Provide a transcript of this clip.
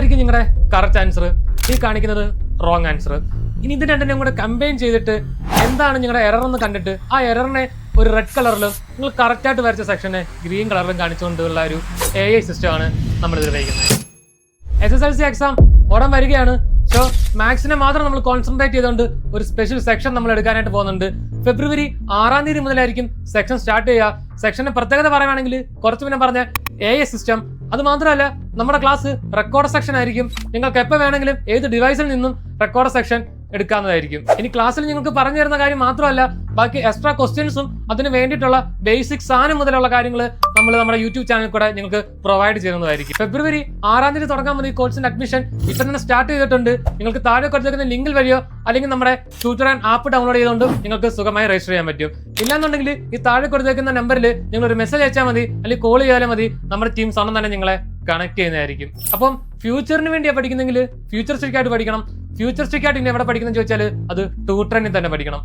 ഇതായിരിക്കും നിങ്ങളുടെ correct answer, ഈ കാണിക്കുന്നത് റോങ് ആൻസർ. ഇനി ഇത് രണ്ടിനെയും കൂടെ കമ്പൈൻ ചെയ്തിട്ട് എന്താണ് നിങ്ങളുടെ എറർ എന്ന് കണ്ടിട്ട് ആ എററിനെ ഒരു റെഡ് കളറിലും നിങ്ങൾ കറക്റ്റായിട്ട് വരച്ച സെക്ഷനെ ഗ്രീൻ കളറിലും കാണിച്ചുകൊണ്ടുള്ള ഒരു AI സിസ്റ്റമാണ് നമ്മൾ ഇത് ഉപയോഗിക്കുന്നത്. SSLC എക്സാം ഉടൻ വരികയാണ്. സോ മാത്സിനെ മാത്രം നമ്മൾ കോൺസെൻട്രേറ്റ് ചെയ്തുകൊണ്ട് ഒരു സ്പെഷ്യൽ സെക്ഷൻ നമ്മൾ എടുക്കാനായിട്ട് പോകുന്നുണ്ട്. ഫെബ്രുവരി 6-ാം തീയതി മുതലായിരിക്കും സെക്ഷൻ സ്റ്റാർട്ട് ചെയ്യുക. സെക്ഷന്റെ പ്രത്യേകത പറയുകയാണെങ്കിൽ കുറച്ച് പിന്നെ പറഞ്ഞ AI സിസ്റ്റം, അത് മാത്രമല്ല നമ്മുടെ ക്ലാസ് റെക്കോർഡ് സെക്ഷൻ ആയിരിക്കും. നിങ്ങൾക്ക് എപ്പോൾ വേണമെങ്കിലും ഏത് ഡിവൈസിൽ നിന്നും റെക്കോർഡ് സെക്ഷൻ എടുക്കാവുന്നതായിരിക്കും. ഇനി ക്ലാസ്സിൽ നിങ്ങൾക്ക് പറഞ്ഞു തരുന്ന കാര്യം മാത്രമല്ല, ബാക്കി എക്സ്ട്രാ ക്വസ്റ്റ്യൻസും അതിന് വേണ്ടിയിട്ടുള്ള ബേസിക് സാധനം മുതലുള്ള കാര്യങ്ങൾ നമ്മൾ നമ്മുടെ യൂട്യൂബ് ചാനലിൽ കൂടെ നിങ്ങൾക്ക് പ്രൊവൈഡ് ചെയ്യുന്നതായിരിക്കും. ഫെബ്രുവരി 6-ാം തീയതി തുടങ്ങാൻ മതി കോഴ്സിന്റെ അഡ്മിഷൻ ഇപ്പം തന്നെ സ്റ്റാർട്ട് ചെയ്തിട്ടുണ്ട്. നിങ്ങൾക്ക് താഴെ കൊടുത്തിരിക്കുന്ന ലിങ്കിൽ വഴിയോ അല്ലെങ്കിൽ നമ്മുടെ ട്യൂട്ടർ ആൻഡ് ആപ്പ് ഡൗൺലോഡ് ചെയ്തുകൊണ്ട് നിങ്ങൾക്ക് സുഖമായി രജിസ്റ്റർ ചെയ്യാൻ പറ്റും. ഇല്ലാന്നുണ്ടെങ്കിൽ ഈ താഴെ കൊടുത്തിരിക്കുന്ന നമ്പറിൽ നിങ്ങൾ ഒരു മെസ്സേജ് അയച്ചാൽ മതി, അല്ലെങ്കിൽ കോൾ ചെയ്താലും മതി. നമ്മുടെ ടീം സ്വന്തം തന്നെ നിങ്ങളെ കണക്ട് ചെയ്യുന്നതായിരിക്കും. അപ്പം ഫ്യൂച്ചറിന് വേണ്ടിയാണ് പഠിക്കുന്നെങ്കിൽ ഫ്യൂച്ചറിസ്റ്റിക് ആയിട്ട് പഠിക്കണം. ഫ്യൂച്ചറിസ്റ്റിക് ആയിട്ട് ഇനി എവിടെ പഠിക്കണം ചോദിച്ചാൽ അത് ട്യൂട്ടറിൽ തന്നെ പഠിക്കണം.